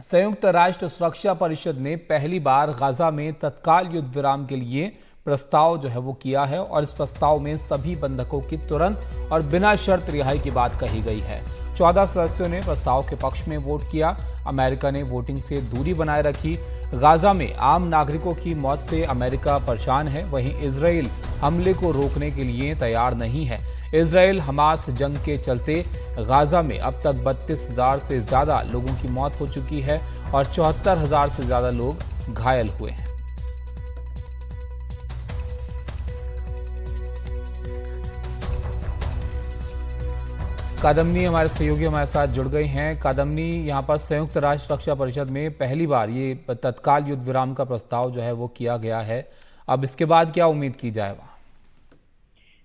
संयुक्त राष्ट्र सुरक्षा परिषद ने पहली बार गाजा में तत्काल युद्ध विराम के लिए प्रस्ताव जो है वो किया है और इस प्रस्ताव में सभी बंधकों की तुरंत और बिना शर्त रिहाई की बात कही गई है। 14 सदस्यों ने प्रस्ताव के पक्ष में वोट किया। अमेरिका ने वोटिंग से दूरी बनाए रखी। गाजा में आम नागरिकों की मौत से अमेरिका परेशान है, वहीं इजराइल हमले को रोकने के लिए तैयार नहीं है। इजराइल हमास जंग के चलते गाजा में अब तक 32,000 से ज्यादा लोगों की मौत हो चुकी है और 74,000 से ज्यादा लोग घायल हुए हैं। कादम्नी हमारे सहयोगी हमारे साथ जुड़ गए हैं। कादम्नी, यहाँ पर संयुक्त राष्ट्र सुरक्षा परिषद में पहली बार ये तत्काल युद्ध विराम का प्रस्ताव जो है वो किया गया है। अब इसके बाद क्या उम्मीद की जाए वहाँ?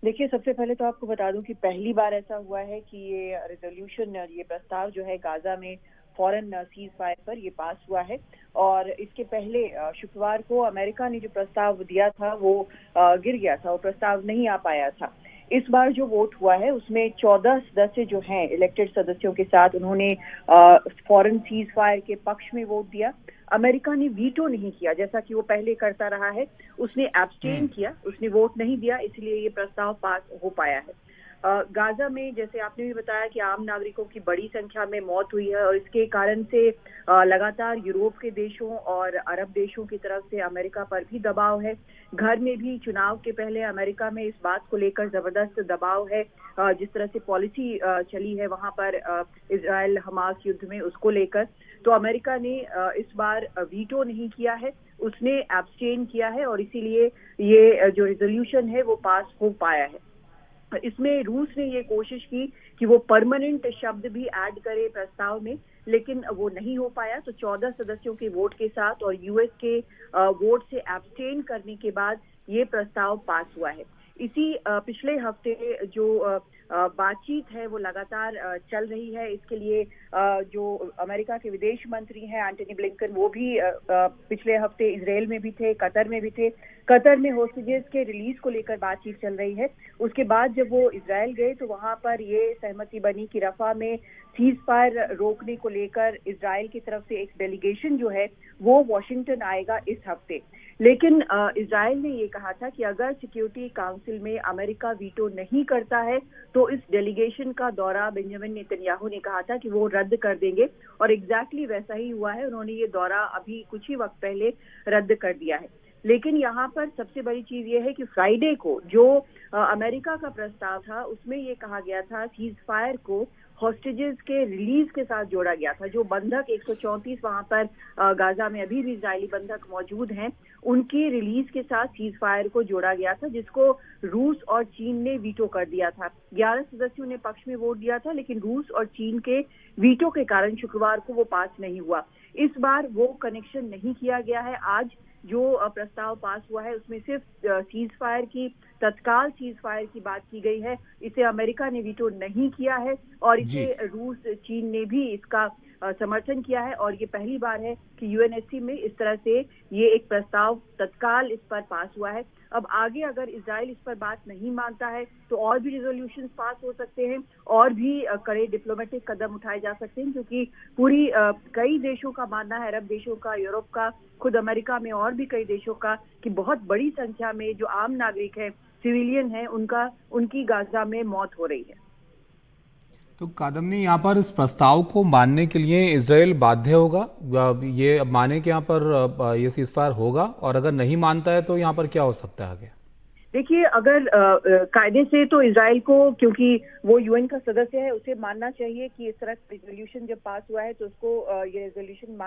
देखिए, सबसे पहले तो आपको बता दूं कि पहली बार ऐसा हुआ है कि ये रेजोल्यूशन, ये प्रस्ताव जो है गाजा में फौरन सीज फायर पर ये पास हुआ है। और इसके पहले शुक्रवार को अमेरिका ने जो प्रस्ताव दिया था वो गिर गया था, वो प्रस्ताव नहीं आ पाया था। इस बार जो वोट हुआ है उसमें 14 सदस्य जो हैं इलेक्टेड सदस्यों के साथ उन्होंने फौरन सीज फायर के पक्ष में वोट दिया। अमेरिका ने वीटो नहीं किया जैसा कि वो पहले करता रहा है, उसने एब्सटेन किया, उसने वोट नहीं दिया, इसलिए ये प्रस्ताव पास हो पाया है। गाजा में जैसे आपने भी बताया कि आम नागरिकों की बड़ी संख्या में मौत हुई है और इसके कारण से लगातार यूरोप के देशों और अरब देशों की तरफ से अमेरिका पर भी दबाव है। घर में भी चुनाव के पहले अमेरिका में इस बात को लेकर जबरदस्त दबाव है। जिस तरह से पॉलिसी चली है वहां पर इजराइल हमास युद्ध में, उसको लेकर तो अमेरिका ने इस बार वीटो नहीं किया है, उसने एब्सटेन किया है और इसीलिए ये जो रेजोल्यूशन है वो पास हो पाया है। इसमें रूस ने ये कोशिश की कि वो परमानेंट शब्द भी ऐड करे प्रस्ताव में, लेकिन वो नहीं हो पाया। तो 14 सदस्यों के वोट के साथ और यूएस के वोट से एब्सटेन करने के बाद ये प्रस्ताव पास हुआ है। इसी पिछले हफ्ते जो बातचीत है वो लगातार चल रही है। इसके लिए जो अमेरिका के विदेश मंत्री हैं एंटनी ब्लिंकन, वो भी पिछले हफ्ते इजराइल में भी थे, कतर में भी थे। कतर में होस्टेजेस के रिलीज को लेकर बातचीत चल रही है। उसके बाद जब वो इजराइल गए तो वहां पर ये सहमति बनी कि रफा में सीज फायर रोकने को लेकर इजराइल की तरफ से एक डेलीगेशन जो है वो वॉशिंगटन आएगा इस हफ्ते। लेकिन इजराइल ने ये कहा था कि अगर सिक्योरिटी काउंसिल में अमेरिका वीटो नहीं करता है तो इस डेलीगेशन का दौरा बेंजामिन नेतन्याहू ने कहा था कि वो रद्द कर देंगे और एग्जैक्टली वैसा ही हुआ है। उन्होंने ये दौरा अभी कुछ ही वक्त पहले रद्द कर दिया है। लेकिन यहाँ पर सबसे बड़ी चीज ये है कि फ्राइडे को जो अमेरिका का प्रस्ताव था उसमें ये कहा गया था सीज फायर को हॉस्टेजेस के रिलीज के साथ जोड़ा गया था। जो बंधक 134 वहां पर गाजा में अभी भी इजरायली बंधक मौजूद हैं, उनकी रिलीज के साथ सीज फायर को जोड़ा गया था, जिसको रूस और चीन ने वीटो कर दिया था। 11 सदस्यों ने पक्ष में वोट दिया था, लेकिन रूस और चीन के वीटो के कारण शुक्रवार को वो पास नहीं हुआ। इस बार वो कनेक्शन नहीं किया गया है। आज जो प्रस्ताव पास हुआ है उसमें सिर्फ सीज फायर की, तत्काल सीज फायर की बात की गई है। इसे अमेरिका ने वीटो नहीं किया है और इसे रूस, चीन ने भी इसका समर्थन किया है। और ये पहली बार है कि यूएनएससी में इस तरह से ये एक प्रस्ताव तत्काल इस पर पास हुआ है। अब आगे अगर इजराइल इस पर बात नहीं मानता है तो और भी रेजोल्यूशंस पास हो सकते हैं और भी कड़े डिप्लोमेटिक कदम उठाए जा सकते हैं, क्योंकि पूरी कई देशों का मानना है, अरब देशों का, यूरोप का, खुद अमेरिका में और भी कई देशों का, कि बहुत बड़ी संख्या में जो आम नागरिक हैं, सिविलियन हैं, उनकी गाजा में मौत हो रही है। तो कादम्नी, यहाँ पर इस प्रस्ताव को मानने के लिए इजराइल बाध्य होगा? ये माने कि यहाँ पर ये सीजफायर होगा, और अगर नहीं मानता है तो यहाँ पर क्या हो सकता है आगे? देखिए, अगर कायदे से तो इजराइल को, क्योंकि वो यूएन का सदस्य है, उसे मानना चाहिए कि इस तरह का रेजोल्यूशन जब पास हुआ है तो उसको ये रेजोल्यूशन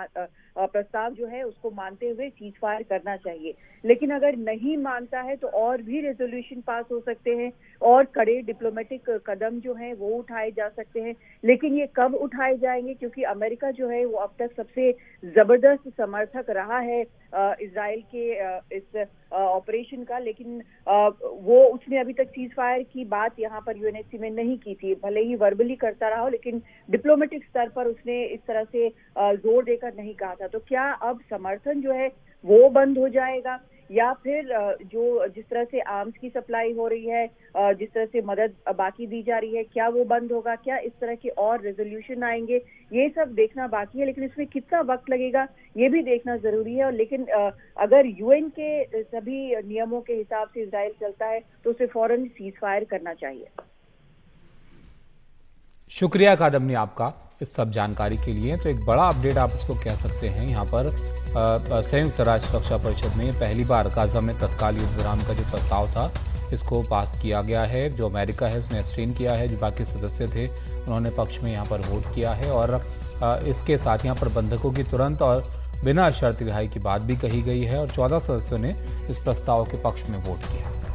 प्रस्ताव जो है उसको मानते हुए सीज फायर करना चाहिए। लेकिन अगर नहीं मानता है तो और भी रेजोल्यूशन पास हो सकते हैं और कड़े डिप्लोमेटिक कदम जो हैं वो उठाए जा सकते हैं। लेकिन ये कब उठाए जाएंगे, क्योंकि अमेरिका जो है वो अब तक सबसे जबरदस्त समर्थक रहा है इजराइल के इस ऑपरेशन का, लेकिन वो उसने अभी तक सीज फायर की बात यहाँ पर यूएनएससी में नहीं की थी। भले ही वर्बली करता रहा हो, लेकिन डिप्लोमेटिक स्तर पर उसने इस तरह से जोर देकर नहीं कहा था। तो क्या अब समर्थन जो है वो बंद हो जाएगा, या फिर जो जिस तरह से आर्म्स की सप्लाई हो रही है, जिस तरह से मदद बाकी दी जा रही है, क्या वो बंद होगा, क्या इस तरह के और रेजोल्यूशन आएंगे, ये सब देखना बाकी है। लेकिन इसमें कितना वक्त लगेगा ये भी देखना जरूरी है। और लेकिन अगर यूएन के सभी नियमों के हिसाब से इजराइल चलता है तो उसे फौरन सीज फायर करना चाहिए। शुक्रिया कादम्बनी आपका इस सब जानकारी के लिए। तो एक बड़ा अपडेट आप इसको कह सकते हैं। यहाँ पर संयुक्त राष्ट्र सुरक्षा परिषद में पहली बार गाजा में तत्काल युद्ध विराम का जो प्रस्ताव था इसको पास किया गया है। जो अमेरिका है उसने एब्सटेन किया है, जो बाकी सदस्य थे उन्होंने पक्ष में यहाँ पर वोट किया है। और इसके साथ यहाँ पर बंधकों की तुरंत और बिना शर्त रिहाई की बात भी कही गई है और 14 सदस्यों ने इस प्रस्ताव के पक्ष में वोट किया।